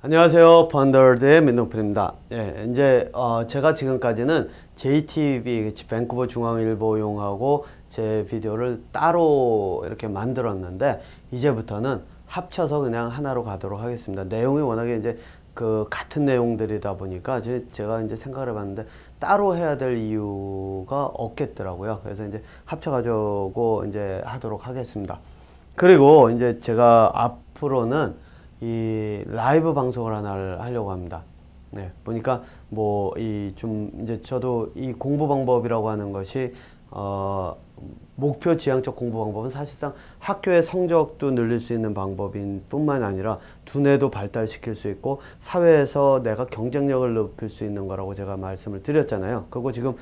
안녕하세요. 펀더드의 민동필입니다. 예, 이제 제가 지금까지는 JTB 밴쿠버 중앙일보용하고 제 비디오를 따로 이렇게 만들었는데 이제부터는 합쳐서 그냥 하나로 가도록 하겠습니다. 내용이 워낙에 이제 그 같은 내용들이다 보니까 제가 이제 생각을 해봤는데 따로 해야 될 이유가 없겠더라고요. 그래서 이제 합쳐가지고 이제 하도록 하겠습니다. 그리고 이제 제가 앞으로는 이 라이브 방송을 하나를 하려고 합니다. 네, 보니까 뭐 이 좀 이제 저도 이 공부 방법이라고 하는 것이 목표 지향적 공부 방법은 사실상 학교의 성적도 늘릴 수 있는 방법인 뿐만 아니라 두뇌도 발달시킬 수 있고 사회에서 내가 경쟁력을 높일 수 있는 거라고 제가 말씀을 드렸잖아요. 그리고 지금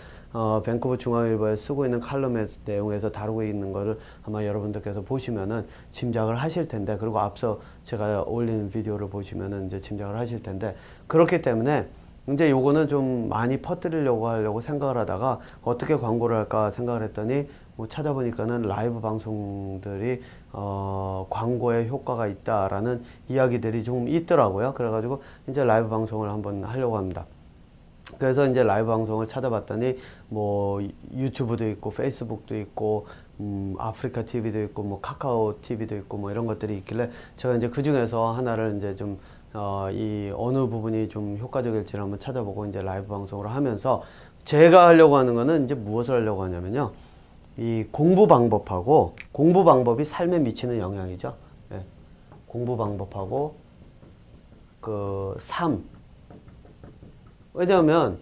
밴쿠버 중앙일보에 쓰고 있는 칼럼의 내용에서 다루고 있는 거를 아마 여러분들께서 보시면은 짐작을 하실 텐데, 그리고 앞서 제가 올린 비디오를 보시면은 이제 짐작을 하실 텐데, 그렇기 때문에 이제 요거는 좀 많이 퍼뜨리려고 하려고 생각을 하다가 어떻게 광고를 할까 생각을 했더니 뭐 찾아보니까는 라이브 방송들이 광고에 효과가 있다라는 이야기들이 좀 있더라고요. 그래가지고 이제 라이브 방송을 한번 하려고 합니다. 그래서 이제 라이브 방송을 찾아봤더니 뭐 유튜브도 있고 페이스북도 있고 아프리카 TV도 있고 뭐 카카오 TV도 있고 뭐 이런 것들이 있길래 제가 이제 그 중에서 하나를 이제 좀 이 어느 부분이 좀 효과적일지를 한번 찾아보고 이제 라이브 방송으로 하면서 제가 하려고 하는 거는 이제 무엇을 하려고 하냐면요. 이 공부 방법하고 공부 방법이 삶에 미치는 영향이죠. 예. 공부 방법하고 그 삶. 왜냐하면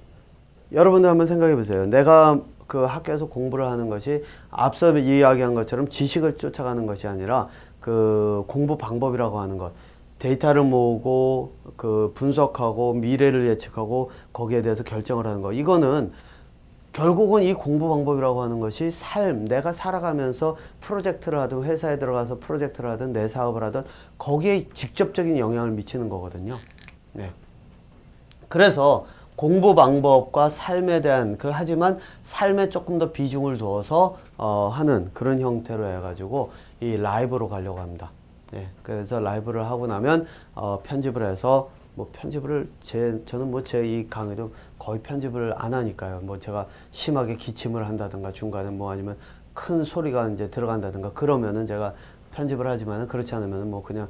여러분들 한번 생각해 보세요. 내가 그 학교에서 공부를 하는 것이 앞서 이야기한 것처럼 지식을 쫓아가는 것이 아니라 그 공부 방법이라고 하는 것. 데이터를 모으고 그 분석하고 미래를 예측하고 거기에 대해서 결정을 하는 거. 이거는 결국은 이 공부 방법이라고 하는 것이 내가 살아가면서 프로젝트를 하든 회사에 들어가서 프로젝트를 하든 내 사업을 하든 거기에 직접적인 영향을 미치는 거거든요. 네. 그래서 공부 방법과 삶에 대한 하지만 삶에 조금 더 비중을 두어서 하는 그런 형태로 해가지고 이 라이브로 가려고 합니다. 네, 그래서 라이브를 하고 나면 편집을 해서 뭐 편집을 저는 뭐 제 이 강의도 거의 편집을 안 하니까요. 뭐 제가 심하게 기침을 한다든가 중간에 뭐 아니면 큰 소리가 이제 들어간다든가 그러면은 제가 편집을 하지만은 그렇지 않으면 뭐 그냥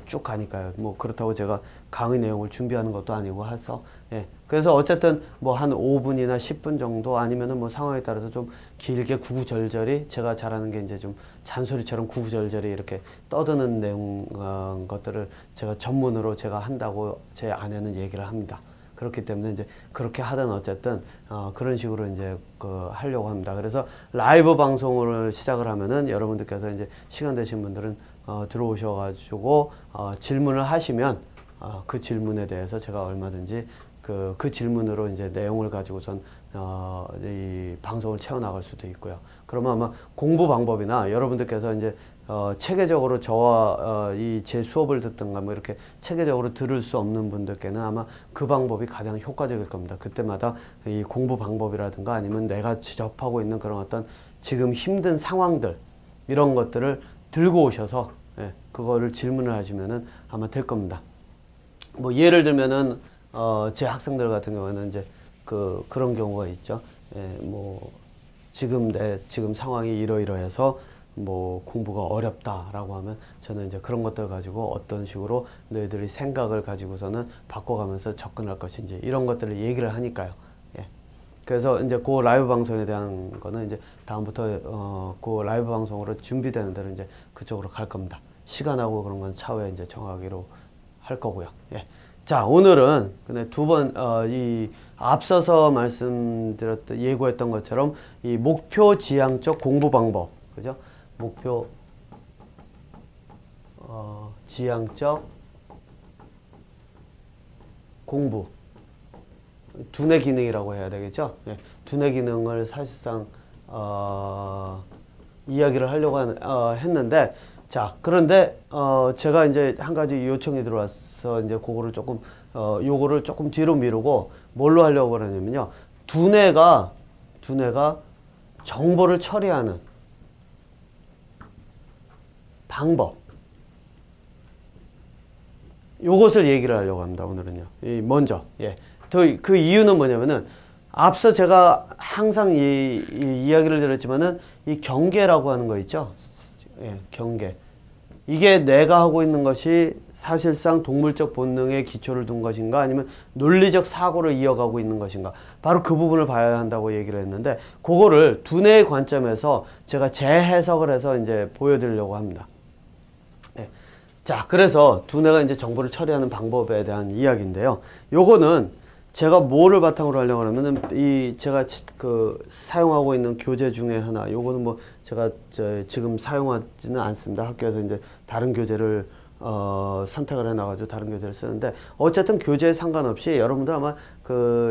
쭉 가니까요. 뭐 그렇다고 제가 강의 내용을 준비하는 것도 아니고 해서 예. 그래서 어쨌든 뭐 한 5분이나 10분 정도 아니면은 뭐 상황에 따라서 좀 길게 구구절절히 제가 잘하는 게 이제 좀 잔소리처럼 구구절절히 이렇게 떠드는 내용 것들을 제가 전문으로 제가 한다고 제 아내는 얘기를 합니다. 그렇기 때문에 이제 그렇게 하든 어쨌든 그런 식으로 이제 하려고 합니다. 그래서 라이브 방송을 시작을 하면은 여러분들께서 이제 시간 되신 분들은 들어오셔가지고 질문을 하시면 그 질문에 대해서 제가 얼마든지 그 질문으로 이제 내용을 가지고선 이 방송을 채워나갈 수도 있고요. 그러면 아마 공부 방법이나 여러분들께서 이제 체계적으로 저와 이 제 수업을 듣든가 뭐 이렇게 체계적으로 들을 수 없는 분들께는 아마 그 방법이 가장 효과적일 겁니다. 그때마다 이 공부 방법이라든가 아니면 내가 접하고 있는 그런 어떤 지금 힘든 상황들 이런 것들을 들고 오셔서 예, 그거를 질문을 하시면은 아마 될 겁니다. 뭐 예를 들면은 제 학생들 같은 경우는 이제 그런 경우가 있죠. 예, 뭐 지금 상황이 이러이러해서 뭐 공부가 어렵다라고 하면 저는 이제 그런 것들 가지고 어떤 식으로 너희들이 생각을 가지고서는 바꿔가면서 접근할 것인지 이런 것들을 얘기를 하니까요. 예. 그래서 이제 그 라이브 방송에 대한 거는 이제 다음부터 그 라이브 방송으로 준비되는 대로 이제 그쪽으로 갈 겁니다. 시간하고 그런 건 차후에 이제 정하기로 할 거고요. 예. 자, 오늘은 근데 이 앞서서 말씀드렸던 예고했던 것처럼 이 목표 지향적 공부 방법, 그죠? 목표 지향적 공부 두뇌 기능이라고 해야 되겠죠? 예. 두뇌 기능을 사실상 이야기를 하려고 했는데 자, 그런데 제가 이제 한 가지 요청이 들어와서 이제 그거를 요거를 조금 뒤로 미루고 뭘로 하려고 그러냐면요. 두뇌가 정보를 처리하는 방법. 요것을 얘기를 하려고 합니다. 오늘은요. 먼저, 예. 그 이유는 뭐냐면은, 앞서 제가 항상 이 이야기를 드렸지만은, 이 경계라고 하는 거 있죠? 예, 경계. 이게 내가 하고 있는 것이 사실상 동물적 본능에 기초를 둔 것인가, 아니면 논리적 사고를 이어가고 있는 것인가. 바로 그 부분을 봐야 한다고 얘기를 했는데, 그거를 두뇌의 관점에서 제가 재해석을 해서 이제 보여드리려고 합니다. 예. 자, 그래서 두뇌가 이제 정보를 처리하는 방법에 대한 이야기인데요. 요거는 제가 뭐를 바탕으로 하려고 하면은, 제가 사용하고 있는 교재 중에 하나, 요거는 뭐 제가 지금 사용하지는 않습니다. 학교에서 이제 다른 교재를 선택을 해놔가지고 다른 교재를 쓰는데, 어쨌든 교재에 상관없이 여러분들 아마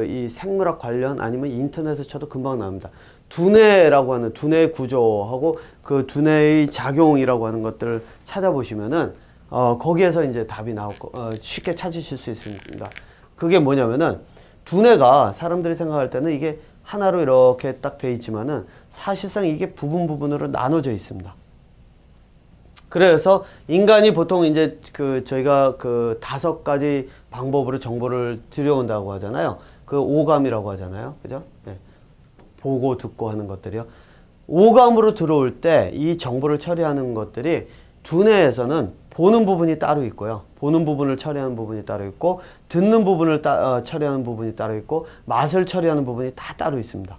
이 생물학 관련 아니면 인터넷에 쳐도 금방 나옵니다. 두뇌라고 하는 두뇌의 구조하고 그 두뇌의 작용이라고 하는 것들을 찾아보시면은, 거기에서 이제 답이 쉽게 찾으실 수 있습니다. 그게 뭐냐면은, 두뇌가 사람들이 생각할 때는 이게 하나로 이렇게 딱 돼 있지만은, 사실상 이게 부분으로 나눠져 있습니다. 그래서 인간이 보통 이제 저희가 5가지 방법으로 정보를 들여온다고 하잖아요. 그 오감이라고 하잖아요. 그죠? 네. 보고 듣고 하는 것들이요. 오감으로 들어올 때 이 정보를 처리하는 것들이 두뇌에서는 보는 부분이 따로 있고요. 보는 부분을 처리하는 부분이 따로 있고, 듣는 부분을 처리하는 부분이 따로 있고, 맛을 처리하는 부분이 다 따로 있습니다.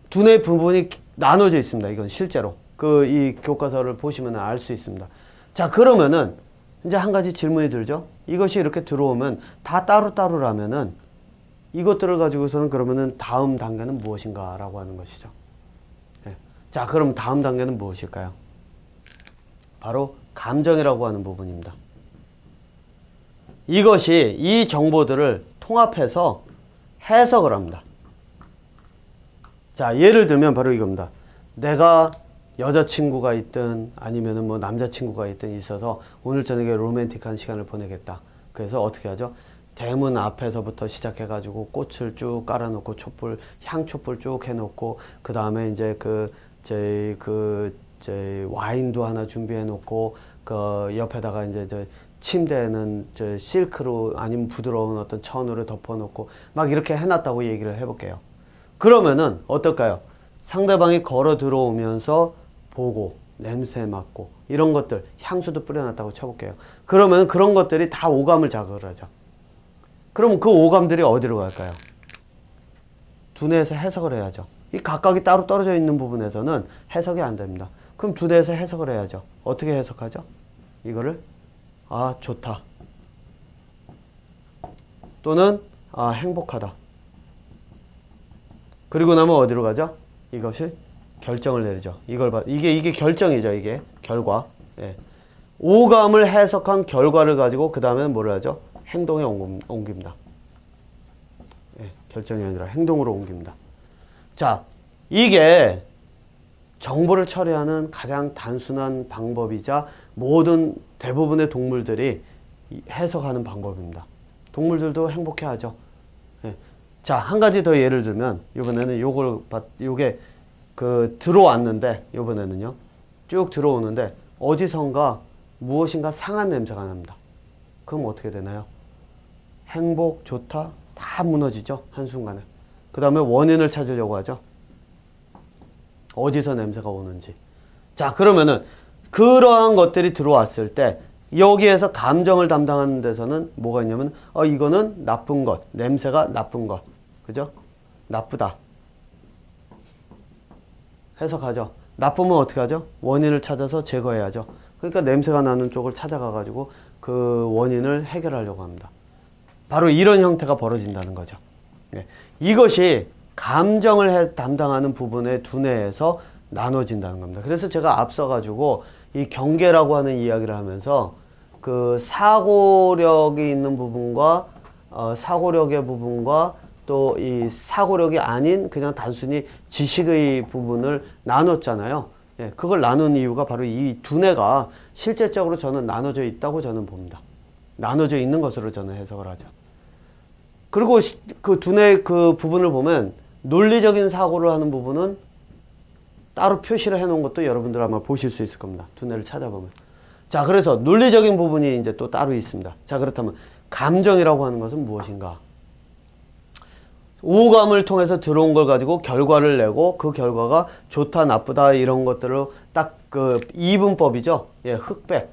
두뇌 부분이 나눠져 있습니다. 이건 실제로. 이 교과서를 보시면 알 수 있습니다. 자, 그러면은 이제 한 가지 질문이 들죠. 이것이 이렇게 들어오면 다 따로따로라면은 이것들을 가지고서는 그러면은 다음 단계는 무엇인가 라고 하는 것이죠. 네. 자, 그럼 다음 단계는 무엇일까요? 바로 감정이라고 하는 부분입니다. 이것이 이 정보들을 통합해서 해석을 합니다. 자, 예를 들면 바로 이겁니다. 내가 여자친구가 있든 아니면은 뭐 남자친구가 있든 있어서 오늘 저녁에 로맨틱한 시간을 보내겠다. 그래서 어떻게 하죠? 대문 앞에서부터 시작해가지고 꽃을 쭉 깔아놓고 향촛불 쭉 해놓고, 그 다음에 이제 와인도 하나 준비해놓고, 그 옆에다가 이제 침대에는 실크로 아니면 부드러운 어떤 천으로 덮어놓고 막 이렇게 해놨다고 얘기를 해볼게요. 그러면은 어떨까요? 상대방이 걸어 들어오면서 보고 냄새 맡고 이런 것들, 향수도 뿌려놨다고 쳐볼게요. 그러면 그런 것들이 다 오감을 자극을 하죠. 그럼 그 오감들이 어디로 갈까요? 두뇌에서 해석을 해야죠. 이 각각이 따로 떨어져 있는 부분에서는 해석이 안 됩니다. 그럼 두뇌에서 해석을 해야죠. 어떻게 해석하죠? 이거를 좋다, 또는 행복하다. 그리고 나면 어디로 가죠? 이것이 결정을 내리죠. 이게 결정이죠. 이게 결과. 예. 오감을 해석한 결과를 가지고 그 다음에는 뭐를 하죠? 행동에 옮깁니다. 예, 결정이 아니라 행동으로 옮깁니다. 자, 이게 정보를 처리하는 가장 단순한 방법이자 대부분의 동물들이 해석하는 방법입니다. 동물들도 행복해하죠. 예. 자, 한 가지 더 예를 들면, 이번에는 요게 들어왔는데, 이번에는요, 쭉 들어오는데, 어디선가 무엇인가 상한 냄새가 납니다. 그럼 어떻게 되나요? 행복, 좋다, 다 무너지죠. 한순간에. 그 다음에 원인을 찾으려고 하죠. 어디서 냄새가 오는지. 자, 그러면은, 그러한 것들이 들어왔을 때, 여기에서 감정을 담당하는 데서는 뭐가 있냐면, 이거는 나쁜 것, 냄새가 나쁜 것. 그죠? 나쁘다. 해석하죠. 나쁘면 어떻게 하죠? 원인을 찾아서 제거해야죠. 그러니까 냄새가 나는 쪽을 찾아가가지고 그 원인을 해결하려고 합니다. 바로 이런 형태가 벌어진다는 거죠. 네. 이것이 감정을 담당하는 부분의 두뇌에서 나눠진다는 겁니다. 그래서 제가 앞서가지고 이 경계라고 하는 이야기를 하면서 그 사고력이 있는 부분과 사고력의 부분과 또 이 사고력이 아닌 그냥 단순히 지식의 부분을 나눴잖아요. 예, 그걸 나눈 이유가 바로 이 두뇌가 실질적으로 저는 나눠져 있다고 저는 봅니다. 나눠져 있는 것으로 저는 해석을 하죠. 그리고 그 두뇌 그 부분을 보면 논리적인 사고를 하는 부분은 따로 표시를 해 놓은 것도 여러분들 아마 보실 수 있을 겁니다. 두뇌를 찾아보면. 자, 그래서 논리적인 부분이 이제 또 따로 있습니다. 자, 그렇다면 감정이라고 하는 것은 무엇인가? 오감을 통해서 들어온 걸 가지고 결과를 내고 그 결과가 좋다, 나쁘다 이런 것들을 딱 그 이분법이죠. 예, 흑백.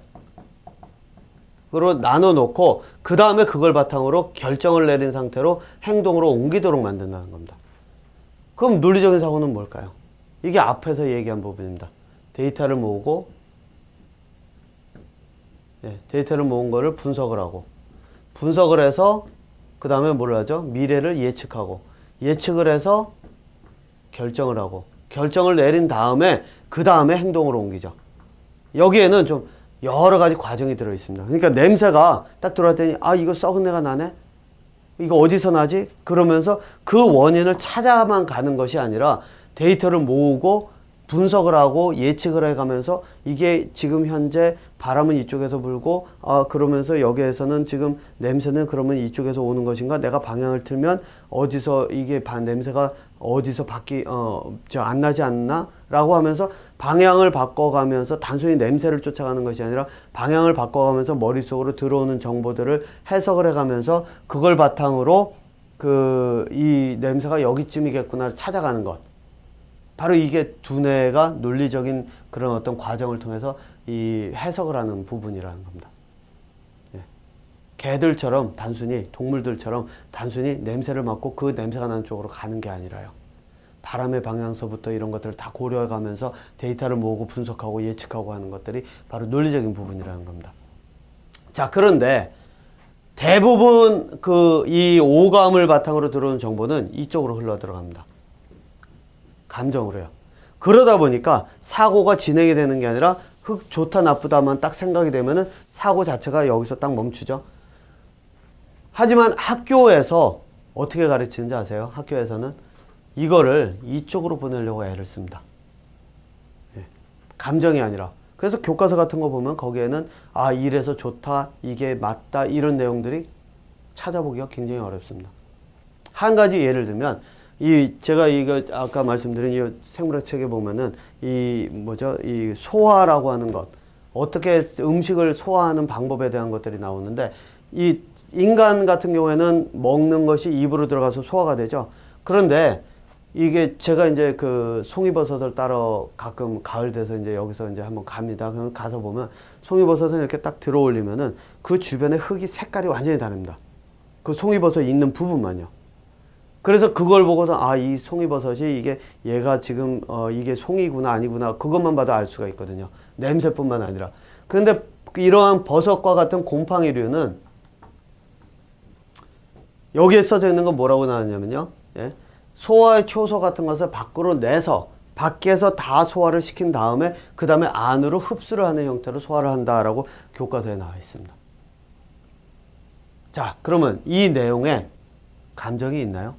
으로 나눠 놓고 그 다음에 그걸 바탕으로 결정을 내린 상태로 행동으로 옮기도록 만든다는 겁니다. 그럼 논리적인 사고는 뭘까요? 이게 앞에서 얘기한 부분입니다. 데이터를 모으고 데이터를 모은 거를 분석을 하고 분석을 해서 그 다음에 뭘 하죠? 미래를 예측하고 예측을 해서 결정을 하고 결정을 내린 다음에 그 다음에 행동으로 옮기죠. 여기에는 좀 여러 가지 과정이 들어 있습니다. 그러니까 냄새가 딱 들어왔더니 아 이거 썩은 내가 나네? 이거 어디서 나지? 그러면서 그 원인을 찾아만 가는 것이 아니라 데이터를 모으고 분석을 하고 예측을 해가면서 이게 지금 현재 바람은 이쪽에서 불고 그러면서 여기에서는 지금 냄새는 그러면 이쪽에서 오는 것인가? 내가 방향을 틀면 어디서 이게 냄새가 어디서 안 나지 않나? 라고 하면서 방향을 바꿔가면서 단순히 냄새를 쫓아가는 것이 아니라 방향을 바꿔가면서 머릿속으로 들어오는 정보들을 해석을 해가면서 그걸 바탕으로 이 냄새가 여기쯤이겠구나 찾아가는 것. 바로 이게 두뇌가 논리적인 그런 어떤 과정을 통해서 이 해석을 하는 부분이라는 겁니다. 예. 개들처럼 단순히 동물들처럼 단순히 냄새를 맡고 그 냄새가 나는 쪽으로 가는 게 아니라요. 바람의 방향서부터 이런 것들을 다 고려해 가면서 데이터를 모으고 분석하고 예측하고 하는 것들이 바로 논리적인 부분이라는 겁니다. 자, 그런데 대부분 이 오감을 바탕으로 들어오는 정보는 이쪽으로 흘러 들어갑니다. 감정으로요. 그러다 보니까 사고가 진행이 되는 게 아니라 좋다 나쁘다만 딱 생각이 되면은 사고 자체가 여기서 딱 멈추죠. 하지만 학교에서 어떻게 가르치는지 아세요? 학교에서는 이거를 이쪽으로 보내려고 애를 씁니다. 예. 감정이 아니라. 그래서 교과서 같은 거 보면 거기에는 이래서 좋다, 이게 맞다 이런 내용들이 찾아보기가 굉장히 어렵습니다. 한 가지 예를 들면 제가 이거 아까 말씀드린 이 생물학 책에 보면은 이 소화라고 하는 것, 어떻게 음식을 소화하는 방법에 대한 것들이 나오는데 이 인간 같은 경우에는 먹는 것이 입으로 들어가서 소화가 되죠. 그런데 이게 제가 이제 송이버섯을 따러 가끔 가을 돼서 이제 여기서 이제 한번 갑니다. 그럼 가서 보면 송이버섯은 이렇게 딱 들어 올리면은 그 주변의 흙이 색깔이 완전히 다릅니다. 그 송이버섯 있는 부분만요. 그래서 그걸 보고서 이 송이버섯이 얘가 지금 이게 송이구나 아니구나 그것만 봐도 알 수가 있거든요. 냄새뿐만 아니라. 그런데 이러한 버섯과 같은 곰팡이류는 여기에 써져 있는 건 뭐라고 나왔냐면요. 예? 소화의 효소 같은 것을 밖으로 내서 밖에서 다 소화를 시킨 다음에 그 다음에 안으로 흡수를 하는 형태로 소화를 한다라고 교과서에 나와 있습니다. 자, 그러면 이 내용에 감정이 있나요?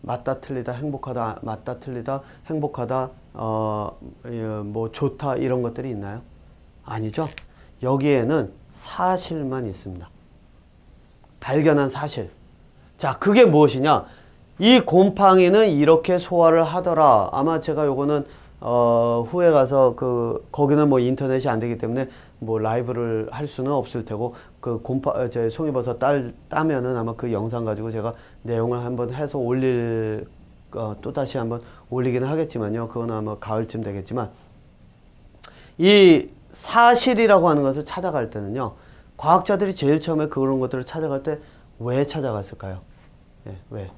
맞다 틀리다 행복하다 맞다 틀리다 행복하다 좋다 이런 것들이 있나요? 아니죠. 여기에는 사실만 있습니다. 발견한 사실. 자, 그게 무엇이냐? 이 곰팡이는 이렇게 소화를 하더라. 아마 제가 요거는 후에 가서 거기는 뭐 인터넷이 안 되기 때문에 뭐 라이브를 할 수는 없을 테고 제 송이버섯 따면은 아마 그 영상 가지고 제가 내용을 한번 해서 또 다시 한번 올리기는 하겠지만요. 그건 아마 가을쯤 되겠지만 이 사실이라고 하는 것을 찾아갈 때는요. 과학자들이 제일 처음에 그런 것들을 찾아갈 때 왜 찾아갔을까요? 예, 왜?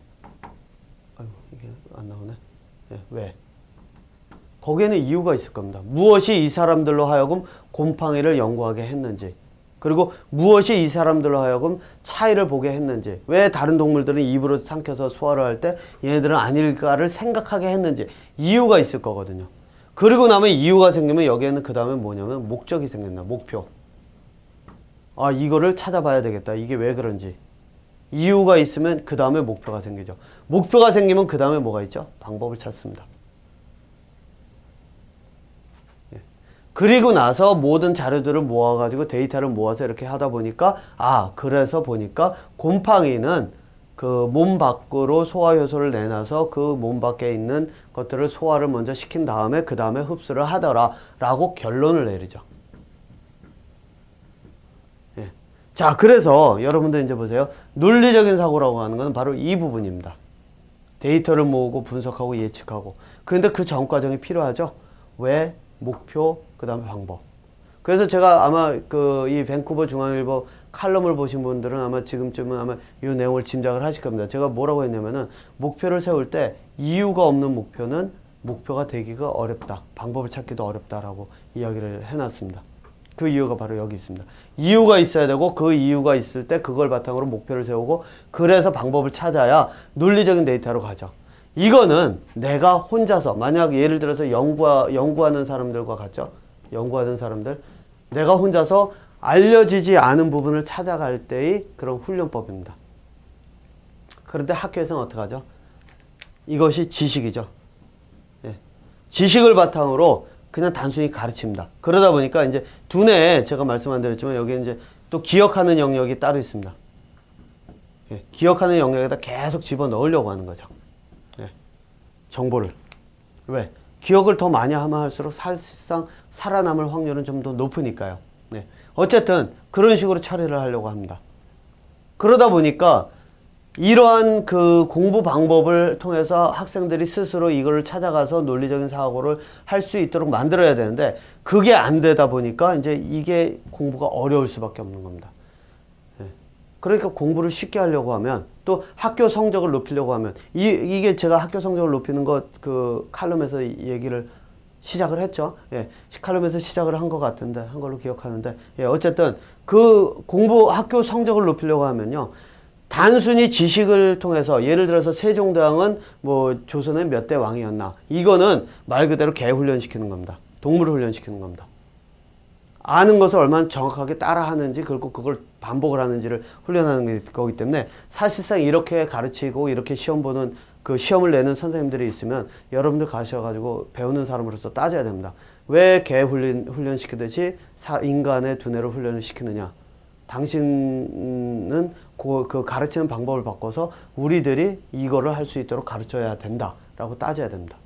아이고, 이게 안 나오네. 예, 왜? 거기에는 이유가 있을 겁니다. 무엇이 이 사람들로 하여금 곰팡이를 연구하게 했는지, 그리고 무엇이 이 사람들로 하여금 차이를 보게 했는지, 왜 다른 동물들은 입으로 삼켜서 소화를 할 때 얘네들은 아닐까를 생각하게 했는지 이유가 있을 거거든요. 그리고 나면 이유가 생기면 여기에는 그 다음에 뭐냐면 목적이 생긴다. 목표. 이거를 찾아봐야 되겠다. 이게 왜 그런지. 이유가 있으면 그 다음에 목표가 생기죠. 목표가 생기면 그 다음에 뭐가 있죠? 방법을 찾습니다. 예. 그리고 나서 모든 자료들을 모아가지고 데이터를 모아서 이렇게 하다 보니까 그래서 보니까 곰팡이는 그 몸 밖으로 소화효소를 내놔서 그 몸 밖에 있는 것들을 소화를 먼저 시킨 다음에 그 다음에 흡수를 하더라 라고 결론을 내리죠. 자, 그래서 여러분들 이제 보세요. 논리적인 사고라고 하는 것은 바로 이 부분입니다. 데이터를 모으고 분석하고 예측하고. 그런데 그 전 과정이 필요하죠. 왜? 목표, 그 다음에 방법. 그래서 제가 아마 이 밴쿠버 중앙일보 칼럼을 보신 분들은 아마 지금쯤은 아마 이 내용을 짐작을 하실 겁니다. 제가 뭐라고 했냐면은 목표를 세울 때 이유가 없는 목표는 목표가 되기가 어렵다. 방법을 찾기도 어렵다라고 이야기를 해놨습니다. 그 이유가 바로 여기 있습니다. 이유가 있어야 되고 그 이유가 있을 때 그걸 바탕으로 목표를 세우고 그래서 방법을 찾아야 논리적인 데이터로 가죠. 이거는 내가 혼자서 만약 예를 들어서 연구하는 사람들과 같죠. 연구하는 사람들 내가 혼자서 알려지지 않은 부분을 찾아갈 때의 그런 훈련법입니다. 그런데 학교에서는 어떻게 하죠? 이것이 지식이죠. 예. 지식을 바탕으로 그냥 단순히 가르칩니다. 그러다 보니까 이제 두뇌에 제가 말씀 안 드렸지만 여기 이제 또 기억하는 영역이 따로 있습니다. 예. 기억하는 영역에다 계속 집어 넣으려고 하는 거죠. 예. 정보를. 왜? 기억을 더 많이 하면 할수록 사실상 살아남을 확률은 좀 더 높으니까요. 네. 어쨌든 그런 식으로 처리를 하려고 합니다. 그러다 보니까 이러한 그 공부 방법을 통해서 학생들이 스스로 이걸 찾아가서 논리적인 사고를 할 수 있도록 만들어야 되는데 그게 안 되다 보니까 이제 이게 공부가 어려울 수밖에 없는 겁니다. 네. 그러니까 공부를 쉽게 하려고 하면 또 학교 성적을 높이려고 하면 이게 제가 학교 성적을 높이는 것 그 칼럼에서 얘기를 시작을 했죠. 예, 칼럼에서 시작을 한 것 같은데 한 걸로 기억하는데 예, 어쨌든 그 학교 성적을 높이려고 하면요. 단순히 지식을 통해서 예를 들어서 세종대왕은 뭐 조선의 몇 대 왕이었나 이거는 말 그대로 개 훈련시키는 겁니다. 동물을 훈련시키는 겁니다. 아는 것을 얼마나 정확하게 따라하는지 그리고 그걸 반복을 하는지를 훈련하는 거기 때문에 사실상 이렇게 가르치고 이렇게 시험 보는 그 시험을 내는 선생님들이 있으면 여러분들 가셔가지고 배우는 사람으로서 따져야 됩니다. 왜 개 훈련시키듯이 인간의 두뇌를 훈련을 시키느냐. 당신은 그 가르치는 방법을 바꿔서 우리들이 이거를 할 수 있도록 가르쳐야 된다라고 따져야 됩니다.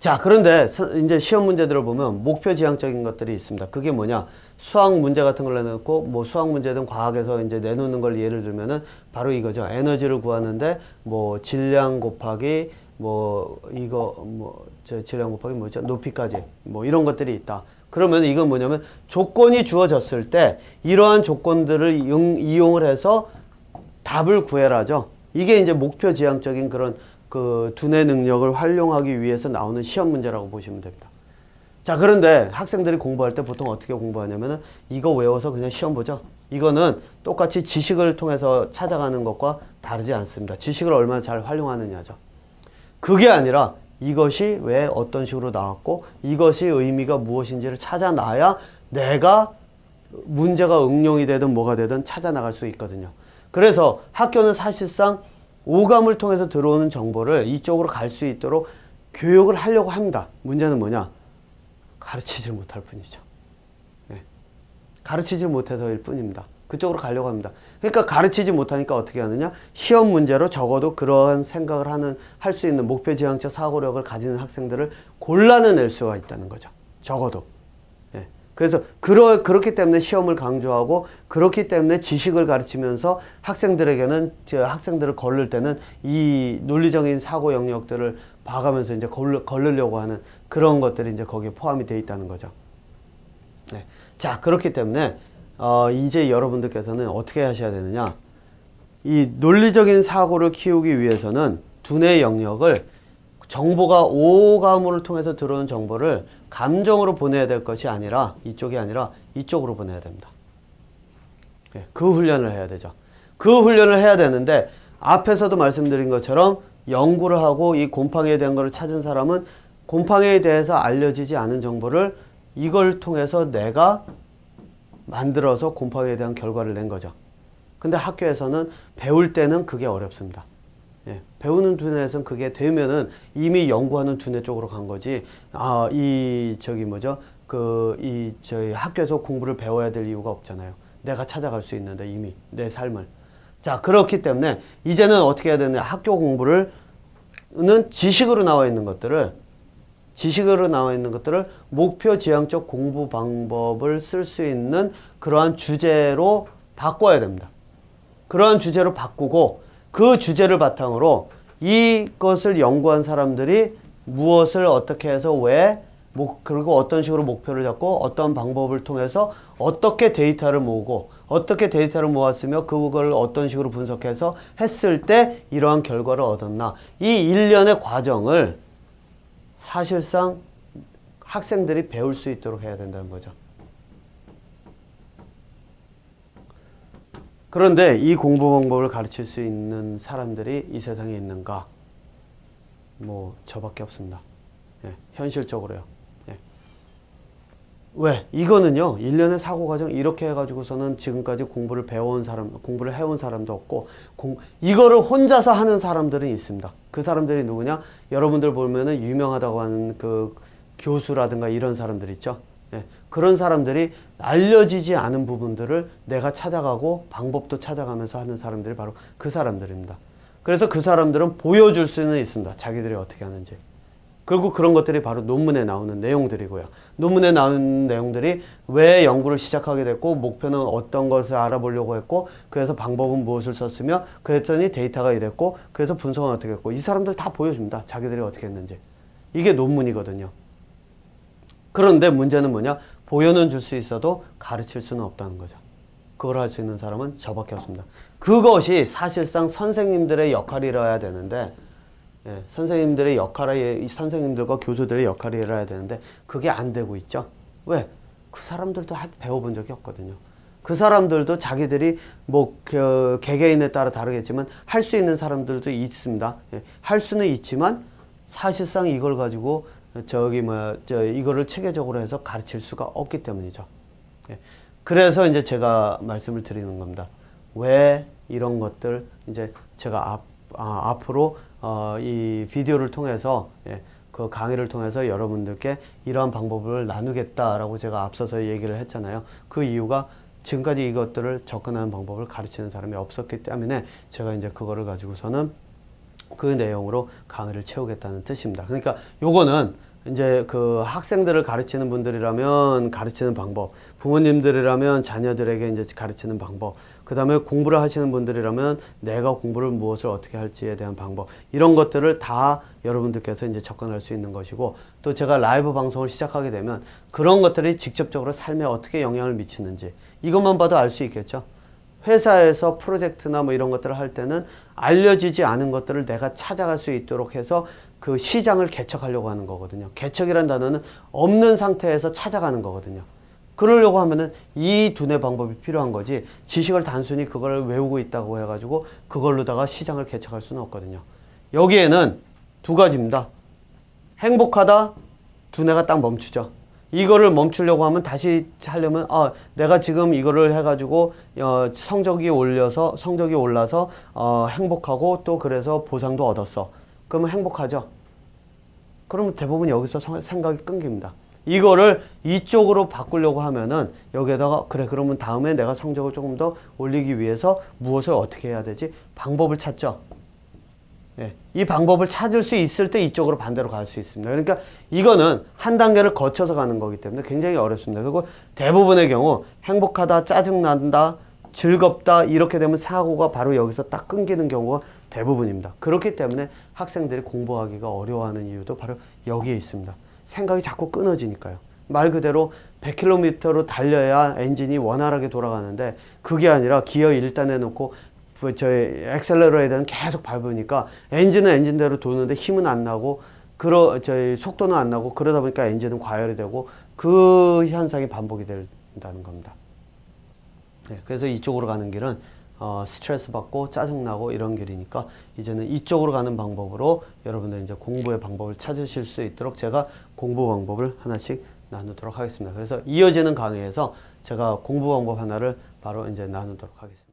자, 그런데 이제 시험 문제들을 보면 목표 지향적인 것들이 있습니다. 그게 뭐냐? 수학 문제 같은 걸 내놓고 뭐 수학 문제든 과학에서 이제 내놓는 걸 예를 들면은 바로 이거죠. 에너지를 구하는데 뭐 질량 곱하기 뭐 이거 뭐 질량 곱하기 뭐죠? 높이까지 뭐 이런 것들이 있다. 그러면 이건 뭐냐면 조건이 주어졌을 때 이러한 조건들을 이용을 해서 답을 구해라죠. 이게 이제 목표 지향적인 그런 그 두뇌 능력을 활용하기 위해서 나오는 시험 문제라고 보시면 됩니다. 자, 그런데 학생들이 공부할 때 보통 어떻게 공부하냐면은 이거 외워서 그냥 시험 보죠. 이거는 똑같이 지식을 통해서 찾아가는 것과 다르지 않습니다. 지식을 얼마나 잘 활용하느냐죠. 그게 아니라 이것이 왜 어떤 식으로 나왔고 이것이 의미가 무엇인지를 찾아놔야 내가 문제가 응용이 되든 뭐가 되든 찾아나갈 수 있거든요. 그래서 학교는 사실상 오감을 통해서 들어오는 정보를 이쪽으로 갈 수 있도록 교육을 하려고 합니다. 문제는 뭐냐? 가르치질 못할 뿐이죠. 네. 가르치지 못해서일 뿐입니다. 그쪽으로 가려고 합니다. 그러니까 가르치지 못하니까 어떻게 하느냐? 시험 문제로 적어도 그러한 생각을 할 수 있는 목표 지향적 사고력을 가지는 학생들을 골라낼 수가 있다는 거죠. 적어도. 예. 그래서 그렇기 때문에 시험을 강조하고 그렇기 때문에 지식을 가르치면서 학생들을 거를 때는 이 논리적인 사고 영역들을 봐가면서 이제 거르려고 하는 그런 것들이 이제 거기에 포함이 되어 있다는 거죠. 네. 자, 그렇기 때문에 이제 여러분들께서는 어떻게 하셔야 되느냐? 이 논리적인 사고를 키우기 위해서는 두뇌 영역을 정보가 오감을 통해서 들어오는 정보를 감정으로 보내야 될 것이 아니라 이쪽이 아니라 이쪽으로 보내야 됩니다. 네, 그 훈련을 해야 되죠. 그 훈련을 해야 되는데 앞에서도 말씀드린 것처럼 연구를 하고 이 곰팡이에 대한 것을 찾은 사람은 곰팡이에 대해서 알려지지 않은 정보를 이걸 통해서 내가 만들어서 곰팡이에 대한 결과를 낸 거죠. 근데 학교에서는 배울 때는 그게 어렵습니다. 예, 배우는 두뇌에서는 그게 되면은 이미 연구하는 두뇌 쪽으로 간 거지. 저희 학교에서 공부를 배워야 될 이유가 없잖아요. 내가 찾아갈 수 있는데 이미 내 삶을. 자, 그렇기 때문에 이제는 어떻게 해야 되느냐? 학교 공부는 지식으로 나와 있는 것들을 지식으로 나와 있는 것들을 목표 지향적 공부 방법을 쓸 수 있는 그러한 주제로 바꿔야 됩니다. 그러한 주제로 바꾸고 그 주제를 바탕으로 이것을 연구한 사람들이 무엇을 어떻게 해서 왜 그리고 어떤 식으로 목표를 잡고 어떤 방법을 통해서 어떻게 데이터를 모으고 어떻게 데이터를 모았으며 그걸 어떤 식으로 분석해서 했을 때 이러한 결과를 얻었나, 이 일련의 과정을 사실상 학생들이 배울 수 있도록 해야 된다는 거죠. 그런데 이 공부 방법을 가르칠 수 있는 사람들이 이 세상에 있는가? 뭐 저밖에 없습니다. 예, 현실적으로요. 예. 왜? 이거는요, 일련의 사고 과정 이렇게 해가지고서는 지금까지 공부를 배워온 사람, 공부를 해온 사람도 없고, 이거를 혼자서 하는 사람들은 있습니다. 그 사람들이 누구냐? 여러분들 보면은 유명하다고 하는 그 교수라든가 이런 사람들 있죠. 예, 그런 사람들이 알려지지 않은 부분들을 내가 찾아가고 방법도 찾아가면서 하는 사람들이 바로 그 사람들입니다. 그래서 그 사람들은 보여줄 수는 있습니다. 자기들이 어떻게 하는지. 그리고 그런 것들이 바로 논문에 나오는 내용들이고요. 논문에 나오는 내용들이 왜 연구를 시작하게 됐고, 목표는 어떤 것을 알아보려고 했고, 그래서 방법은 무엇을 썼으며, 그랬더니 데이터가 이랬고, 그래서 분석은 어떻게 했고, 이 사람들 다 보여줍니다. 자기들이 어떻게 했는지. 이게 논문이거든요. 그런데 문제는 뭐냐? 보여는 줄 수 있어도 가르칠 수는 없다는 거죠. 그걸 할 수 있는 사람은 저밖에 없습니다. 그것이 사실상 선생님들의 역할이라야 되는데, 예, 선생님들의 역할이, 선생님들과 교수들의 역할이라야 되는데, 그게 안 되고 있죠. 왜? 그 사람들도 배워본 적이 없거든요. 그 사람들도 자기들이 뭐, 개개인에 따라 다르겠지만, 할 수 있는 사람들도 있습니다. 예, 할 수는 있지만, 사실상 이걸 가지고, 이거를 체계적으로 해서 가르칠 수가 없기 때문이죠. 예. 그래서 이제 제가 말씀을 드리는 겁니다. 왜 이런 것들, 이제 제가 앞으로, 이 비디오를 통해서, 예, 그 강의를 통해서 여러분들께 이러한 방법을 나누겠다라고 제가 앞서서 얘기를 했잖아요. 그 이유가 지금까지 이것들을 접근하는 방법을 가르치는 사람이 없었기 때문에 제가 이제 그거를 가지고서는 그 내용으로 강의를 채우겠다는 뜻입니다. 그러니까 요거는 이제 그 학생들을 가르치는 분들이라면 가르치는 방법, 부모님들이라면 자녀들에게 이제 가르치는 방법, 그 다음에 공부를 하시는 분들이라면 내가 공부를 무엇을 어떻게 할지에 대한 방법, 이런 것들을 다 여러분들께서 이제 접근할 수 있는 것이고, 또 제가 라이브 방송을 시작하게 되면 그런 것들이 직접적으로 삶에 어떻게 영향을 미치는지 이것만 봐도 알 수 있겠죠. 회사에서 프로젝트나 뭐 이런 것들을 할 때는 알려지지 않은 것들을 내가 찾아갈 수 있도록 해서 그 시장을 개척하려고 하는 거거든요. 개척이란 단어는 없는 상태에서 찾아가는 거거든요. 그러려고 하면은 이 두뇌 방법이 필요한 거지, 지식을 단순히 그걸 외우고 있다고 해가지고 그걸로다가 시장을 개척할 수는 없거든요. 여기에는 두 가지입니다. 행복하다, 두뇌가 딱 멈추죠. 이거를 멈추려고 하면 다시 하려면, 내가 지금 이거를 해가지고 성적이 올라서 행복하고 또 그래서 보상도 얻었어. 그러면 행복하죠. 그러면 대부분 여기서 생각이 끊깁니다. 이거를 이쪽으로 바꾸려고 하면은 여기에다가 그래, 그러면 다음에 내가 성적을 조금 더 올리기 위해서 무엇을 어떻게 해야 되지? 방법을 찾죠. 예, 이 방법을 찾을 수 있을 때 이쪽으로 반대로 갈 수 있습니다. 그러니까 이거는 한 단계를 거쳐서 가는 거기 때문에 굉장히 어렵습니다. 그리고 대부분의 경우 행복하다, 짜증난다, 즐겁다 이렇게 되면 사고가 바로 여기서 딱 끊기는 경우가 대부분입니다. 그렇기 때문에 학생들이 공부하기가 어려워하는 이유도 바로 여기에 있습니다. 생각이 자꾸 끊어지니까요. 말 그대로 100km로 달려야 엔진이 원활하게 돌아가는데 그게 아니라 기어 1단에 놓고 저희 엑셀러레이터는 계속 밟으니까 엔진은 엔진대로 도는데 힘은 안 나고 저희 속도는 안 나고, 그러다 보니까 엔진은 과열이 되고 그 현상이 반복이 된다는 겁니다. 네, 그래서 이쪽으로 가는 길은 스트레스 받고 짜증나고 이런 길이니까 이제는 이쪽으로 가는 방법으로 여러분들 이제 공부의 방법을 찾으실 수 있도록 제가 공부 방법을 하나씩 나누도록 하겠습니다. 그래서 이어지는 강의에서 제가 공부 방법 하나를 바로 이제 나누도록 하겠습니다.